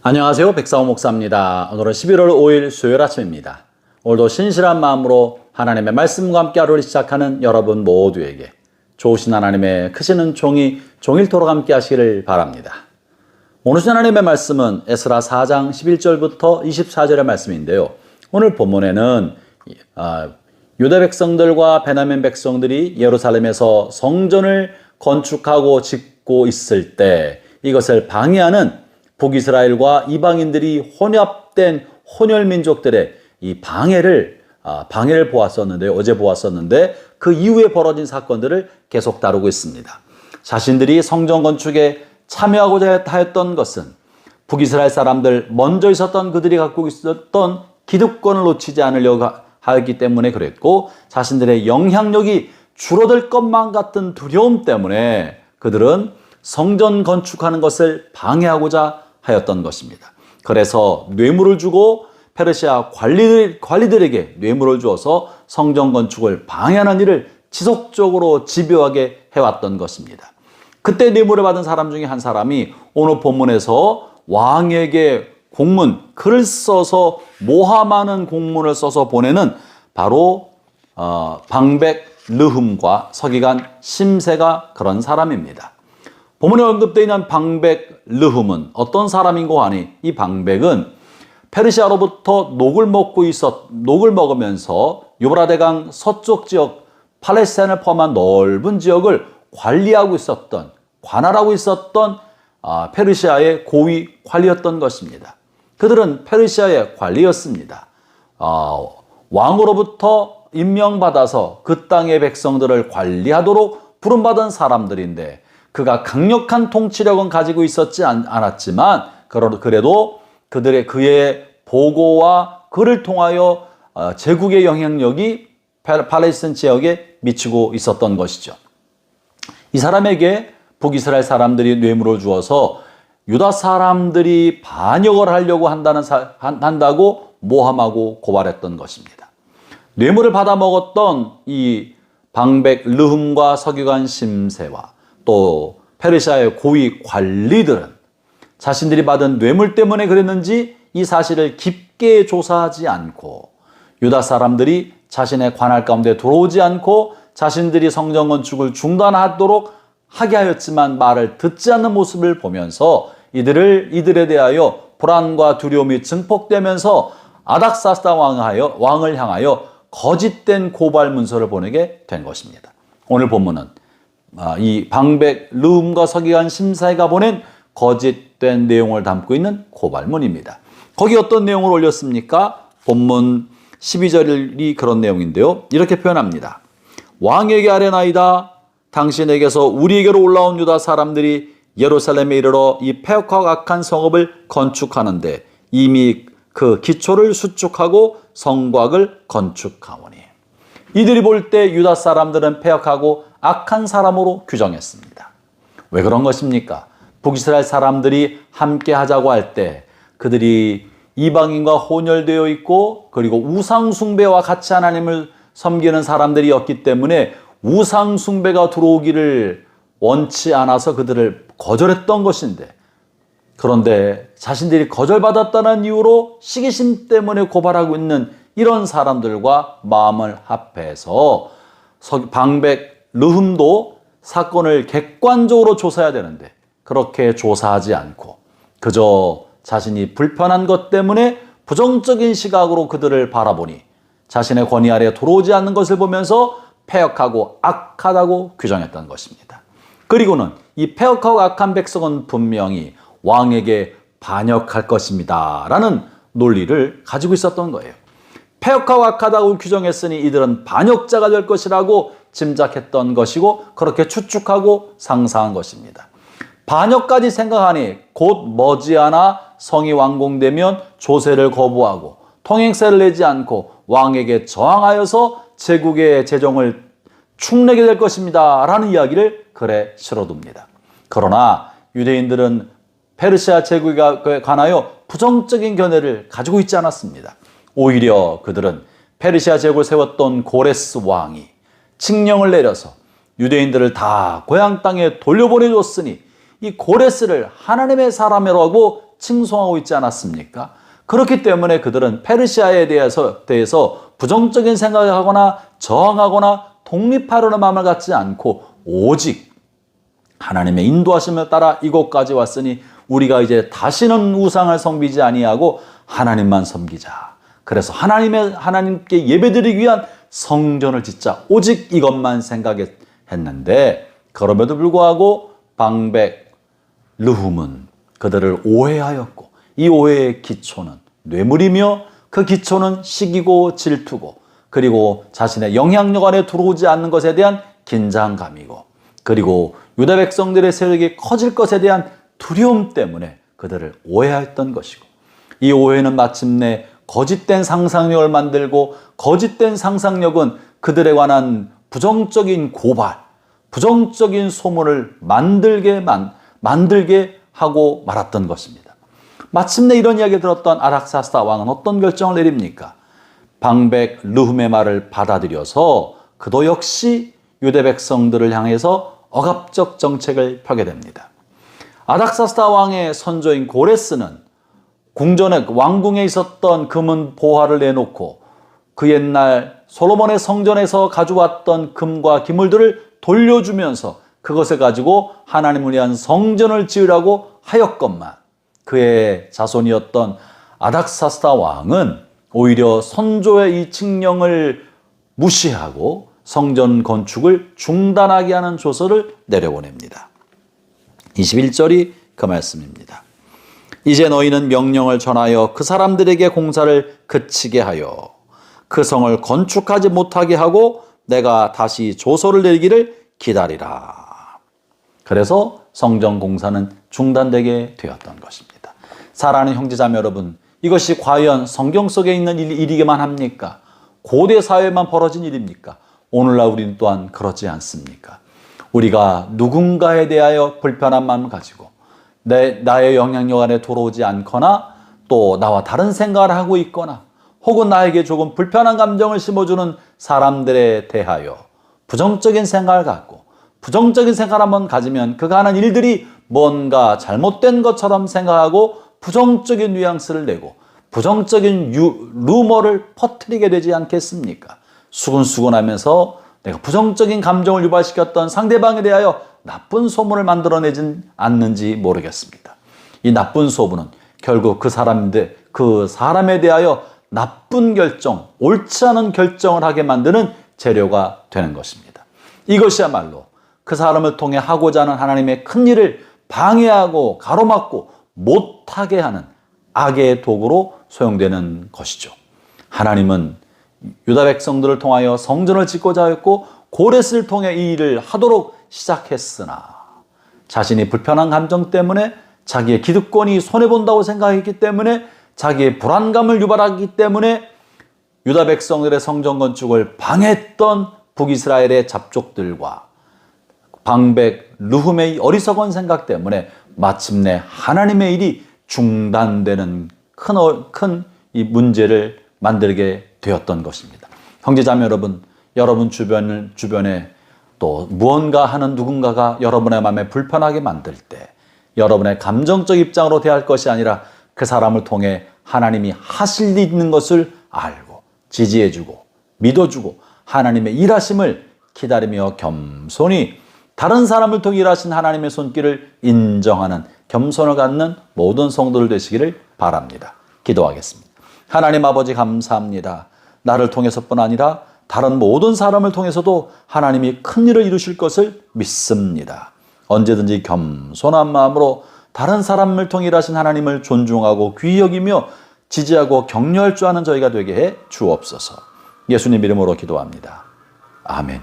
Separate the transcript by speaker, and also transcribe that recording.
Speaker 1: 안녕하세요. 백사오 목사입니다. 오늘은 11월 5일 수요일 아침입니다. 오늘도 신실한 마음으로 하나님의 말씀과 함께 하루를 시작하는 여러분 모두에게 좋으신 하나님의 크시는 종이 종일토록 함께 하시기를 바랍니다. 오늘 하나님의 말씀은 에스라 4장 11절부터 24절의 말씀인데요. 오늘 본문에는 유다 백성들과 베냐민 백성들이 예루살렘에서 성전을 건축하고 짓고 있을 때 이것을 방해하는 북이스라엘과 이방인들이 혼합된 혼혈민족들의 이 방해를 보았었는데요. 어제 보았었는데 그 이후에 벌어진 사건들을 계속 다루고 있습니다. 자신들이 성전 건축에 참여하고자 하였던 것은 북이스라엘 사람들 먼저 있었던 그들이 갖고 있었던 기득권을 놓치지 않으려고 하였기 때문에 그랬고, 자신들의 영향력이 줄어들 것만 같은 두려움 때문에 그들은 성전 건축하는 것을 방해하고자 하였던 것입니다. 그래서 뇌물을 주고 페르시아 관리들에게 뇌물을 주어서 성전 건축을 방해하는 일을 지속적으로 집요하게 해왔던 것입니다. 그때 뇌물을 받은 사람 중에 한 사람이 오늘 본문에서 왕에게 글을 써서 모함하는 공문을 써서 보내는 바로 방백 르흠과 서기관 심세가 그런 사람입니다. 본문에 언급되어 있는 방백 르흠은 어떤 사람인고 하니, 이 방백은 페르시아로부터 녹을 먹으면서 유브라데강 서쪽 지역 팔레스타인을 포함한 넓은 지역을 관할하고 있었던 페르시아의 고위 관리였던 것입니다. 그들은 페르시아의 관리였습니다. 왕으로부터 임명받아서 그 땅의 백성들을 관리하도록 부름받은 사람들인데, 그가 강력한 통치력은 가지고 있었지 않았지만 그래도 그의 보고와 그를 통하여 제국의 영향력이 팔레스타인 지역에 미치고 있었던 것이죠. 이 사람에게 북이스라엘 사람들이 뇌물을 주어서 유다 사람들이 반역을 하려고 한다고 모함하고 고발했던 것입니다. 뇌물을 받아먹었던 이 방백 르흠과 서기관 심세와 또 페르시아의 고위 관리들은 자신들이 받은 뇌물 때문에 그랬는지 이 사실을 깊게 조사하지 않고, 유다 사람들이 자신의 관할 가운데 들어오지 않고 자신들이 성전 건축을 중단하도록 하게 하였지만 말을 듣지 않는 모습을 보면서 이들에 대하여 불안과 두려움이 증폭되면서 아닥사스다 왕을 향하여 거짓된 고발 문서를 보내게 된 것입니다. 오늘 본문은 이 방백 르흠과 서기관 심사가 보낸 거짓된 내용을 담고 있는 고발문입니다. 거기 어떤 내용을 올렸습니까? 본문 12절이 그런 내용인데요. 이렇게 표현합니다. 왕에게 아뢰나이다. 당신에게서 우리에게로 올라온 유다 사람들이 예루살렘에 이르러 이 패역하고 악한 성읍을 건축하는데 이미 그 기초를 수축하고 성곽을 건축하오니. 이들이 볼 때 유다 사람들은 패역하고 악한 사람으로 규정했습니다. 왜 그런 것입니까? 북이스라엘 사람들이 함께 하자고 할 때 그들이 이방인과 혼혈되어 있고, 그리고 우상숭배와 같이 하나님을 섬기는 사람들이었기 때문에 우상숭배가 들어오기를 원치 않아서 그들을 거절했던 것인데, 그런데 자신들이 거절받았다는 이유로 시기심 때문에 고발하고 있는 이런 사람들과 마음을 합해서 방백 르흠도 사건을 객관적으로 조사해야 되는데 그렇게 조사하지 않고 그저 자신이 불편한 것 때문에 부정적인 시각으로 그들을 바라보니 자신의 권위 아래 들어오지 않는 것을 보면서 패역하고 악하다고 규정했던 것입니다. 그리고는 이 패역하고 악한 백성은 분명히 왕에게 반역할 것입니다 라는 논리를 가지고 있었던 거예요. 패역하고 악하다고 규정했으니 이들은 반역자가 될 것이라고 짐작했던 것이고, 그렇게 추측하고 상상한 것입니다. 반역까지 생각하니 곧 머지않아 성이 완공되면 조세를 거부하고 통행세를 내지 않고 왕에게 저항하여서 제국의 재정을 축내게 될 것입니다 라는 이야기를 글에 실어둡니다. 그러나 유대인들은 페르시아 제국에 관하여 부정적인 견해를 가지고 있지 않았습니다. 오히려 그들은 페르시아 제국을 세웠던 고레스 왕이 칙령을 내려서 유대인들을 다 고향 땅에 돌려보내줬으니 이 고레스를 하나님의 사람이라고 칭송하고 있지 않았습니까? 그렇기 때문에 그들은 페르시아에 대해서 부정적인 생각을 하거나 저항하거나 독립하려는 마음을 갖지 않고 오직 하나님의 인도하심을 따라 이곳까지 왔으니 우리가 이제 다시는 우상을 섬기지 아니하고 하나님만 섬기자. 그래서 하나님께 예배드리기 위한 성전을 짓자. 오직 이것만 생각했는데 그럼에도 불구하고 방백 르훔은 그들을 오해하였고 이 오해의 기초는 뇌물이며 그 기초는 시기고 질투고 그리고 자신의 영향력 안에 들어오지 않는 것에 대한 긴장감이고 그리고 유다 백성들의 세력이 커질 것에 대한 두려움 때문에 그들을 오해했던 것이고 이 오해는 마침내 거짓된 상상력을 만들고 거짓된 상상력은 그들에 관한 부정적인 고발, 부정적인 소문을 만들게 하고 말았던 것입니다. 마침내 이런 이야기를 들었던 아닥사스다 왕은 어떤 결정을 내립니까? 방백 르훔의 말을 받아들여서 그도 역시 유대 백성들을 향해서 억압적 정책을 펴게 됩니다. 아닥사스다 왕의 선조인 고레스는 궁전에 왕궁에 있었던 금은 보화를 내놓고 그 옛날 솔로몬의 성전에서 가져왔던 금과 기물들을 돌려주면서 그것을 가지고 하나님을 위한 성전을 지으라고 하였건만 그의 자손이었던 아닥사스다 왕은 오히려 선조의 이 칙령을 무시하고 성전 건축을 중단하게 하는 조서를 내려보냅니다. 21절이 그 말씀입니다. 이제 너희는 명령을 전하여 그 사람들에게 공사를 그치게 하여 그 성을 건축하지 못하게 하고 내가 다시 조서를 내리기를 기다리라. 그래서 성전 공사는 중단되게 되었던 것입니다. 사랑하는 형제자매 여러분, 이것이 과연 성경 속에 있는 일이기만 합니까? 고대 사회에만 벌어진 일입니까? 오늘날 우리는 또한 그렇지 않습니까? 우리가 누군가에 대하여 불편한 마음을 가지고 나의 영향력 안에 들어오지 않거나 또 나와 다른 생각을 하고 있거나 혹은 나에게 조금 불편한 감정을 심어주는 사람들에 대하여 부정적인 생각을 갖고 부정적인 생각을 한번 가지면 그가 하는 일들이 뭔가 잘못된 것처럼 생각하고 부정적인 뉘앙스를 내고 부정적인 루머를 퍼뜨리게 되지 않겠습니까? 수근수근하면서 내가 부정적인 감정을 유발시켰던 상대방에 대하여 나쁜 소문을 만들어내진 않는지 모르겠습니다. 이 나쁜 소문은 결국 그 사람에 대하여 나쁜 결정, 옳지 않은 결정을 하게 만드는 재료가 되는 것입니다. 이것이야말로 그 사람을 통해 하고자 하는 하나님의 큰 일을 방해하고 가로막고 못하게 하는 악의 도구로 소용되는 것이죠. 하나님은 유다 백성들을 통하여 성전을 짓고자 하였고 고레스를 통해 이 일을 하도록 시작했으나 자신이 불편한 감정 때문에 자기의 기득권이 손해본다고 생각했기 때문에 자기의 불안감을 유발하기 때문에 유다 백성들의 성전 건축을 방해했던 북이스라엘의 잡족들과 방백 르훔의 어리석은 생각 때문에 마침내 하나님의 일이 중단되는 큰 이 문제를 만들게 되었던 것입니다. 형제자매 여러분, 여러분 주변에 또 무언가 하는 누군가가 여러분의 마음에 불편하게 만들 때 여러분의 감정적 입장으로 대할 것이 아니라 그 사람을 통해 하나님이 하실 일 있는 것을 알고 지지해주고 믿어주고 하나님의 일하심을 기다리며 겸손히 다른 사람을 통해 일하신 하나님의 손길을 인정하는 겸손을 갖는 모든 성도들 되시기를 바랍니다. 기도하겠습니다. 하나님 아버지 감사합니다. 나를 통해서뿐 아니라 다른 모든 사람을 통해서도 하나님이 큰 일을 이루실 것을 믿습니다. 언제든지 겸손한 마음으로 다른 사람을 통해 일하신 하나님을 존중하고 귀히 여기며 지지하고 격려할 줄 아는 저희가 되게 해 주옵소서. 예수님 이름으로 기도합니다. 아멘.